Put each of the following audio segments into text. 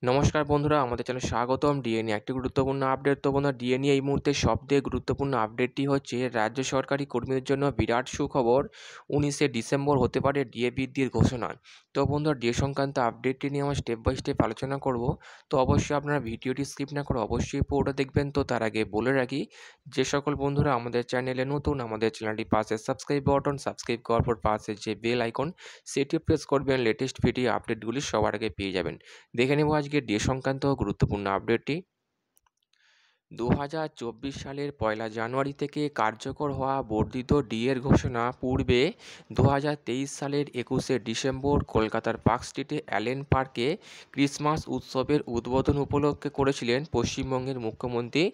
নমস্কার বন্ধুরা, আমাদের চ্যানেলে স্বাগতম। ডিএ নিয়ে একটি গুরুত্বপূর্ণ আপডেট। তো বন্ধুরা, ডিএ নিয়ে এই মুহূর্তে সবথেকে গুরুত্বপূর্ণ আপডেটটি হচ্ছে রাজ্য সরকারি কর্মীদের জন্য বিরাট সুখবর। 19শে ডিসেম্বর হতে পারে ডিএ বৃদ্ধির ঘোষণা। তো বন্ধুরা, ডিএ সংক্রান্ত আপডেটটি নিয়ে আমরা স্টেপ বাই স্টেপ আলোচনা করব। তো অবশ্যই আপনারা ভিডিওটি স্কিপ না করে অবশ্যই পুরোটা দেখবেন। তো তার আগে বলে রাখি, যে সকল বন্ধুরা আমাদের চ্যানেলে নতুন, আমাদের চ্যানেলটি পাশে সাবস্ক্রাইব বাটন, সাবস্ক্রাইব করার পর পাশে যে বেল আইকন সেটি প্রেস করবেন। লেটেস্ট ভিডিও আপডেটগুলি সবার আগে পেয়ে যাবেন। দেখে নেব আজকে ডিএ সংক্রান্ত গুরুত্বপূর্ণ আপডেটটি। 2024 সালের 1 জানুয়ারি থেকে কার্যকর হওয়া বর্ধিত ডিএর ঘোষণা। পূর্বে 2023 সালের 21শে ডিসেম্বর কলকাতার পার্ক স্ট্রিটে অ্যালেন পার্কে ক্রিসমাস উৎসবের উদ্বোধন উপলক্ষে করেছিলেন পশ্চিমবঙ্গের মুখ্যমন্ত্রী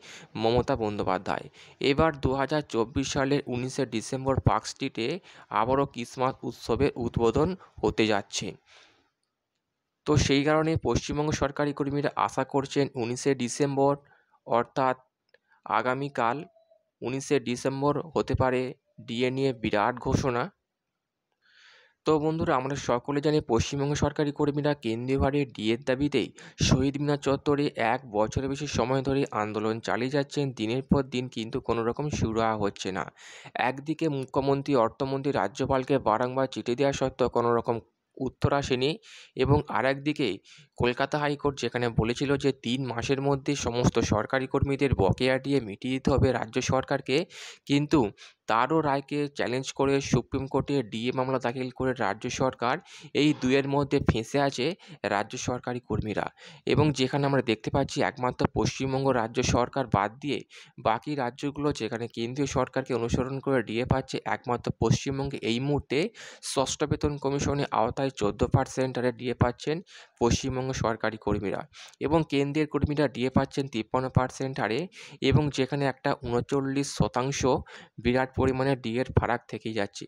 মমতা বন্দ্যোপাধ্যায়। এবার 2024 সালের 19শে ডিসেম্বর পার্ক স্ট্রিটে আবারও ক্রিসমাস উৎসবের উদ্বোধন হতে যাচ্ছে। তো সেই কারণে পশ্চিমবঙ্গ সরকারি কর্মীরা আশা করছেন 19শে ডিসেম্বর অর্থাৎ আগামীকাল 19শে ডিসেম্বর হতে পারে ডিএ নিয়ে বিরাট ঘোষণা। তো বন্ধুরা, আমরা সকলে জানি পশ্চিমবঙ্গ সরকারি কর্মীরা কেন্দ্রীয়ভাবে ডিএর দাবিতেই শহীদ মিনার চত্বরে 1 বছরের বেশি সময় ধরে আন্দোলন চালিয়ে যাচ্ছেন। দিনের পর দিন কিন্তু কোনো রকম সুরাহা হচ্ছে না। একদিকে মুখ্যমন্ত্রী, অর্থমন্ত্রী, রাজ্যপালকে বারংবার চিঠি দেওয়া সত্ত্বেও কোনো রকম উত্তর আসেনি, এবং আরেকদিকে কলকাতা হাইকোর্ট যেখানে বলেছিল যে 3 মাসের মধ্যে সমস্ত সরকারি কর্মীদের বকেয়া ডিএ মিটিয়ে দিতে হবে রাজ্য সরকারকে, কিন্তু তারও রায়কে চ্যালেঞ্জ করে সুপ্রিম কোর্টে ডিএ মামলা দাখিল করে রাজ্য সরকার। এই দুয়ের মধ্যে ফেঁসে আছে রাজ্য সরকারি কর্মীরা, এবং যেখানে আমরা দেখতে পাচ্ছি একমাত্র পশ্চিমবঙ্গ রাজ্য সরকার বাদ দিয়ে বাকি রাজ্যগুলো যেখানে কেন্দ্রীয় সরকারকে অনুসরণ করে ডিএ পাচ্ছে, একমাত্র পশ্চিমবঙ্গে এই মুহূর্তে ষষ্ঠ বেতন কমিশনের আওতায় 14% হারে ডিএ পাচ্ছেন পশ্চিমবঙ্গ সরকারি কর্মীরা, এবং কেন্দ্রের কর্মীরা ডিএ পাচ্ছেন 53% হারে, এবং যেখানে একটা 39% বিরাট পরিমাণে ডিএর ফারাক থেকেই যাচ্ছে।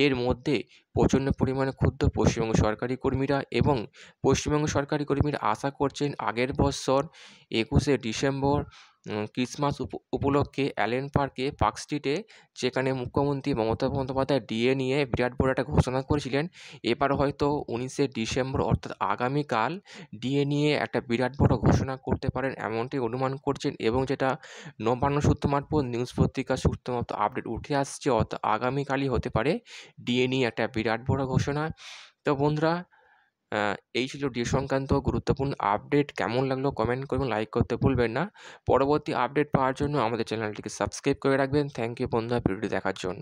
এর মধ্যে প্রচণ্ড পরিমাণে ক্ষুব্ধ পশ্চিমবঙ্গ সরকারি কর্মীরা, এবং পশ্চিমবঙ্গ সরকারি কর্মীরা আশা করছেন আগের বছর 21শে ডিসেম্বর ক্রিসমাস উপলক্ষে অ্যালেন পার্কে, পার্ক স্ট্রিটে, যেখানে মুখ্যমন্ত্রী মমতা বন্দ্যোপাধ্যায় ডিএ নিয়ে বিরাট বড় একটা ঘোষণা করেছিলেন, এবার হয়তো 19শে ডিসেম্বর অর্থাৎ আগামীকাল ডিএ নিয়ে একটা বিরাট বড় ঘোষণা করতে পারেন এমনটি অনুমান করছেন, এবং যেটা নবান্ন সূত্র মারফত নিউজ পত্রিকা সূত্র মতো আপডেট উঠে আসছে, অর্থাৎ আগামীকালই হতে পারে ডিএ নিয়ে একটা বিরাট বড় ঘোষণা। তো বন্ধুরা, এই ছিল ডিএ সংক্রান্ত গুরুত্বপূর্ণ আপডেট। কেমন লাগলো কমেন্ট করবেন, লাইক করতে ভুলবেন না। পরবর্তী আপডেট পাওয়ার জন্য আমাদের চ্যানেলটিকে সাবস্ক্রাইব করে রাখবেন। থ্যাংক ইউ বন্ধুরা ভিডিওটি দেখার জন্য।